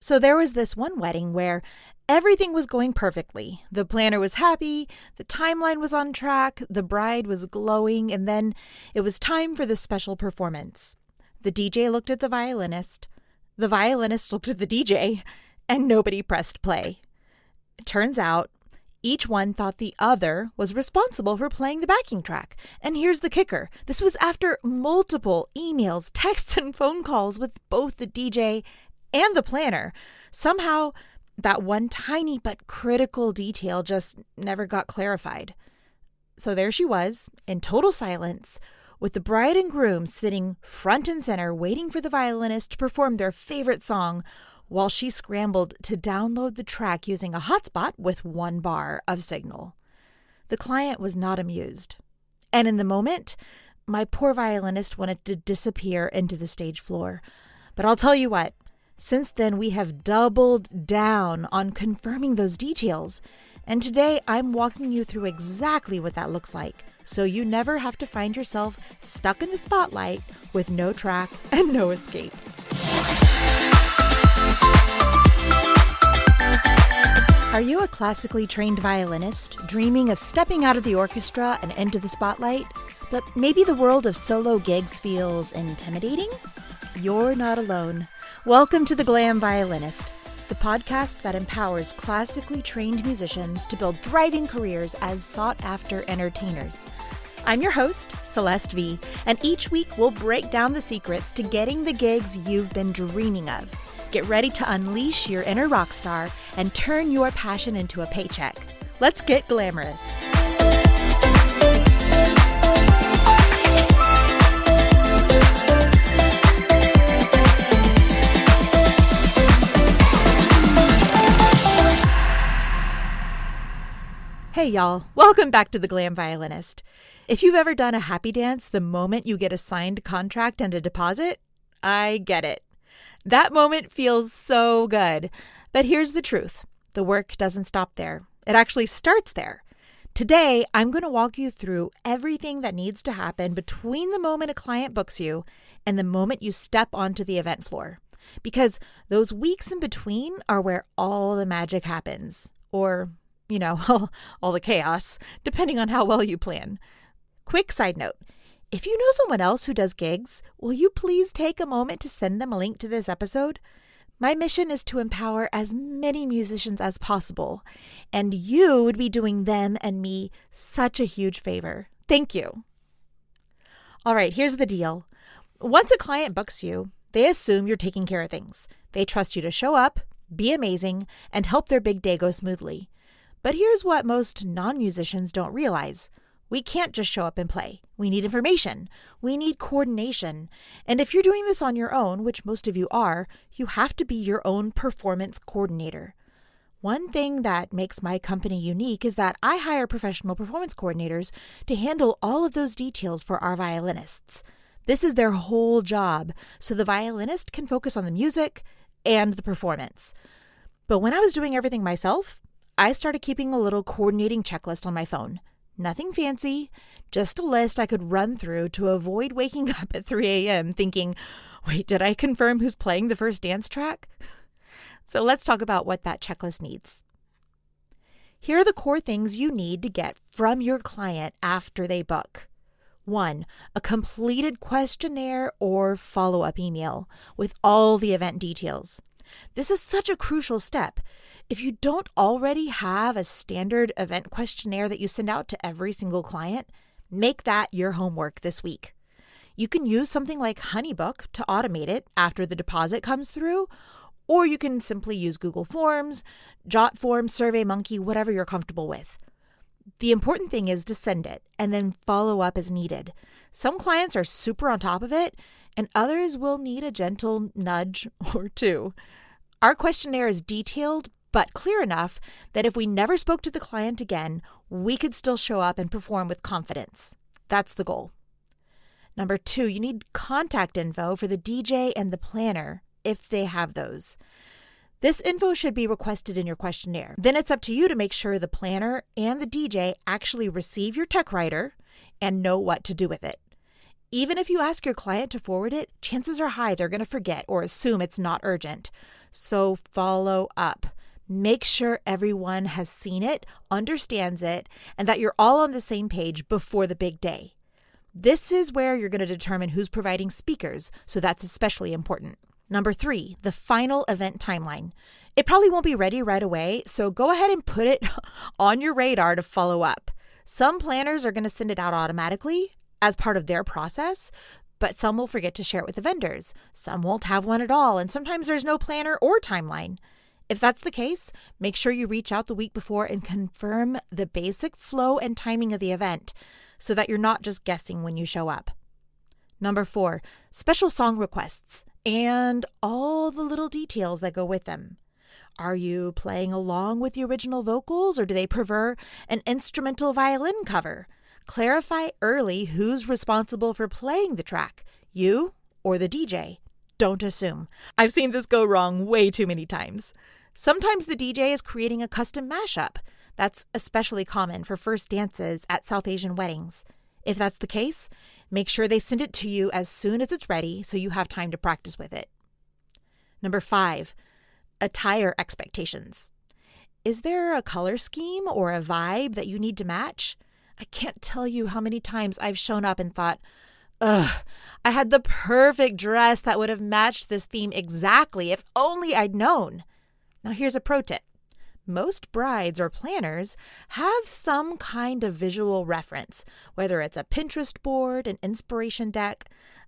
So there was this one wedding where everything was going perfectly. The planner was happy, the timeline was on track, the bride was glowing, and then it was time for the special performance. The DJ looked at the violinist looked at the DJ, and nobody pressed play. It turns out, each one thought the other was responsible for playing the backing track. And here's the kicker. This was after multiple emails, texts, and phone calls with both the DJ and the planner. Somehow, that one tiny but critical detail just never got clarified. So there she was, in total silence, with the bride and groom sitting front and center waiting for the violinist to perform their favorite song, while she scrambled to download the track using a hotspot with 1 bar of signal. The client was not amused. And in the moment, my poor violinist wanted to disappear into the stage floor. But I'll tell you what, since then we have doubled down on confirming those details. And today I'm walking you through exactly what that looks like, so you never have to find yourself stuck in the spotlight with no track and no escape. Are you a classically trained violinist dreaming of stepping out of the orchestra and into the spotlight, but maybe the world of solo gigs feels intimidating? You're not alone. Welcome to The Glam Violinist, the podcast that empowers classically trained musicians to build thriving careers as sought-after entertainers. I'm your host, Celeste V, and each week we'll break down the secrets to getting the gigs you've been dreaming of. Get ready to unleash your inner rock star and turn your passion into a paycheck. Let's get glamorous. Hey y'all, welcome back to The Glam Violinist. If you've ever done a happy dance the moment you get a signed contract and a deposit, I get it. That moment feels so good. But here's the truth. The work doesn't stop there. It actually starts there. Today, I'm going to walk you through everything that needs to happen between the moment a client books you and the moment you step onto the event floor. Because those weeks in between are where all the magic happens. Or, all the chaos, depending on how well you plan. Quick side note. If you know someone else who does gigs, will you please take a moment to send them a link to this episode? My mission is to empower as many musicians as possible, and you would be doing them and me such a huge favor. Thank you. All right, here's the deal. Once a client books you, they assume you're taking care of things. They trust you to show up, be amazing, and help their big day go smoothly. But here's what most non-musicians don't realize. We can't just show up and play. We need information. We need coordination. And if you're doing this on your own, which most of you are, you have to be your own performance coordinator. One thing that makes my company unique is that I hire professional performance coordinators to handle all of those details for our violinists. This is their whole job, so the violinist can focus on the music and the performance. But when I was doing everything myself, I started keeping a little coordinating checklist on my phone. Nothing fancy, just a list I could run through to avoid waking up at 3 a.m. thinking, wait, did I confirm who's playing the first dance track? So let's talk about what that checklist needs. Here are the core things you need to get from your client after they book. 1, a completed questionnaire or follow-up email with all the event details. This is such a crucial step. If you don't already have a standard event questionnaire that you send out to every single client, make that your homework this week. You can use something like Honeybook to automate it after the deposit comes through, or you can simply use Google Forms, JotForm, SurveyMonkey, whatever you're comfortable with. The important thing is to send it and then follow up as needed. Some clients are super on top of it, and others will need a gentle nudge or two. Our questionnaire is detailed, but clear enough that if we never spoke to the client again, we could still show up and perform with confidence. That's the goal. Number 2, you need contact info for the DJ and the planner, if they have those. This info should be requested in your questionnaire. Then it's up to you to make sure the planner and the DJ actually receive your tech writer and know what to do with it. Even if you ask your client to forward it, chances are high they're going to forget or assume it's not urgent. So follow up. Make sure everyone has seen it, understands it, and that you're all on the same page before the big day. This is where you're going to determine who's providing speakers, so that's especially important. Number 3, the final event timeline. It probably won't be ready right away, so go ahead and put it on your radar to follow up. Some planners are going to send it out automatically as part of their process, but some will forget to share it with the vendors. Some won't have one at all, and sometimes there's no planner or timeline. If that's the case, make sure you reach out the week before and confirm the basic flow and timing of the event so that you're not just guessing when you show up. Number 4, special song requests and all the little details that go with them. Are you playing along with the original vocals, or do they prefer an instrumental violin cover? Clarify early who's responsible for playing the track, you or the DJ. Don't assume. I've seen this go wrong way too many times. Sometimes the DJ is creating a custom mashup. That's especially common for first dances at South Asian weddings. If that's the case, make sure they send it to you as soon as it's ready so you have time to practice with it. Number 5, attire expectations. Is there a color scheme or a vibe that you need to match? I can't tell you how many times I've shown up and thought, ugh, I had the perfect dress that would have matched this theme exactly if only I'd known. Now here's a pro tip. Most brides or planners have some kind of visual reference, whether it's a Pinterest board, an inspiration deck,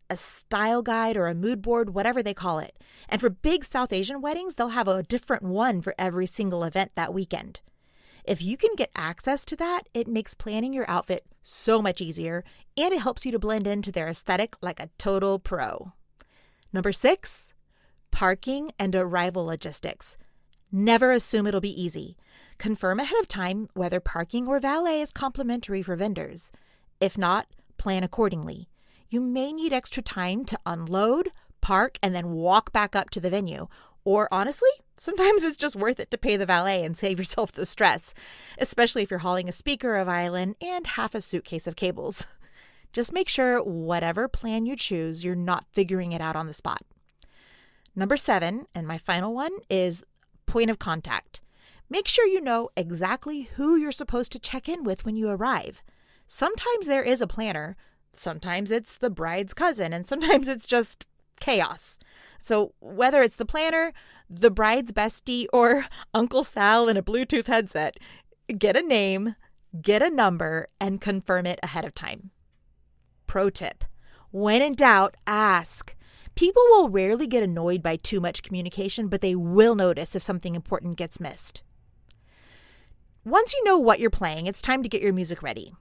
a style guide, or a mood board, whatever they call it. And for big South Asian weddings, they'll have a different one for every single event that weekend. If you can get access to that, it makes planning your outfit so much easier, and it helps you to blend into their aesthetic like a total pro. Number 6, parking and arrival logistics. Never assume it'll be easy. Confirm ahead of time whether parking or valet is complimentary for vendors. If not, plan accordingly. You may need extra time to unload, park, and then walk back up to the venue. Or honestly, sometimes it's just worth it to pay the valet and save yourself the stress, especially if you're hauling a speaker, a violin, and half a suitcase of cables. Just make sure whatever plan you choose, you're not figuring it out on the spot. Number 7, and my final one, is point of contact. Make sure you know exactly who you're supposed to check in with when you arrive. Sometimes there is a planner, sometimes it's the bride's cousin, and sometimes it's just chaos. So whether it's the planner, the bride's bestie, or Uncle Sal in a Bluetooth headset, get a name, get a number, and confirm it ahead of time. Pro tip: when in doubt, ask. People will rarely get annoyed by too much communication, but they will notice if something important gets missed. Once you know what you're playing, it's time to get your music ready.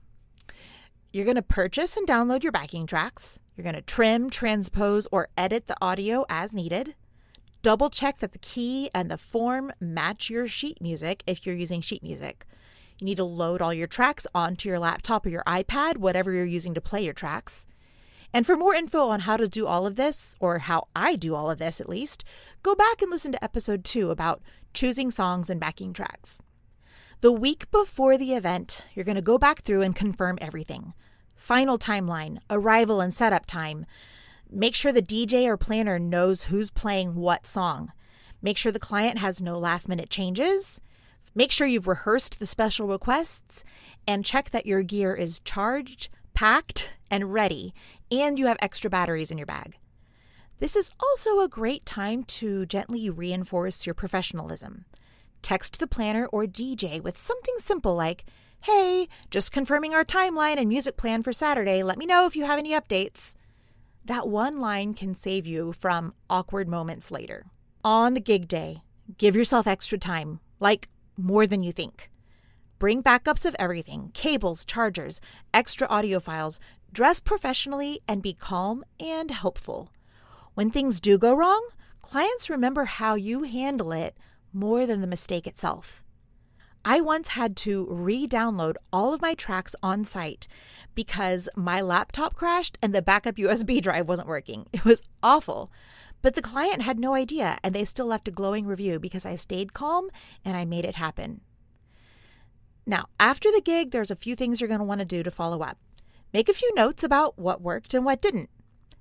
You're going to purchase and download your backing tracks. You're going to trim, transpose, or edit the audio as needed. Double check that the key and the form match your sheet music if you're using sheet music. You need to load all your tracks onto your laptop or your iPad, whatever you're using to play your tracks. And for more info on how to do all of this, or how I do all of this at least, go back and listen to episode 2 about choosing songs and backing tracks. The week before the event, you're going to go back through and confirm everything. Final timeline, arrival and setup time. Make sure the DJ or planner knows who's playing what song. Make sure the client has no last-minute changes. Make sure you've rehearsed the special requests, and check that your gear is charged, packed, and ready, and you have extra batteries in your bag. This is also a great time to gently reinforce your professionalism. Text the planner or DJ with something simple like, "Hey, just confirming our timeline and music plan for Saturday. Let me know if you have any updates." That one line can save you from awkward moments later. On the gig day, give yourself extra time, like more than you think. Bring backups of everything: cables, chargers, extra audio files. Dress professionally and be calm and helpful. When things do go wrong, clients remember how you handle it more than the mistake itself. I once had to re-download all of my tracks on site because my laptop crashed and the backup USB drive wasn't working. It was awful. But the client had no idea, and they still left a glowing review because I stayed calm and I made it happen. Now, after the gig, there's a few things you're going to want to do to follow up. Make a few notes about what worked and what didn't.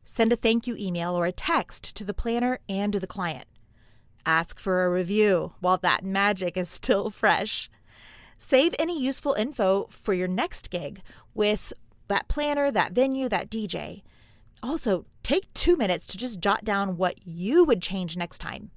Send a thank you email or a text to the planner and to the client. Ask for a review while that magic is still fresh. Save any useful info for your next gig with that planner, that venue, that DJ. Also, take 2 minutes to just jot down what you would change next time.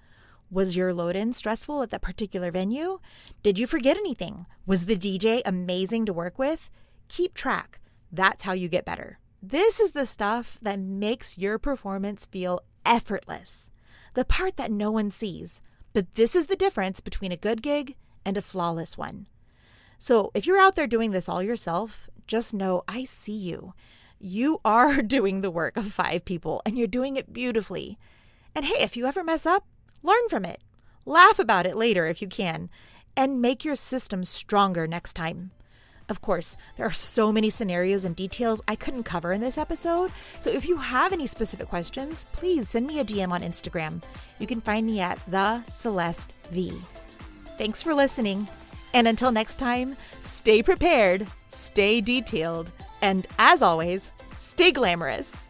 Was your load-in stressful at that particular venue? Did you forget anything? Was the DJ amazing to work with? Keep track. That's how you get better. This is the stuff that makes your performance feel effortless. The part that no one sees. But this is the difference between a good gig and a flawless one. So if you're out there doing this all yourself, just know I see you. You are doing the work of 5 people and you're doing it beautifully. And hey, if you ever mess up, learn from it. Laugh about it later if you can, and make your system stronger next time. Of course, there are so many scenarios and details I couldn't cover in this episode, so if you have any specific questions, please send me a DM on Instagram. You can find me at @TheCelesteV. Thanks for listening, and until next time, stay prepared, stay detailed, and as always, stay glamorous.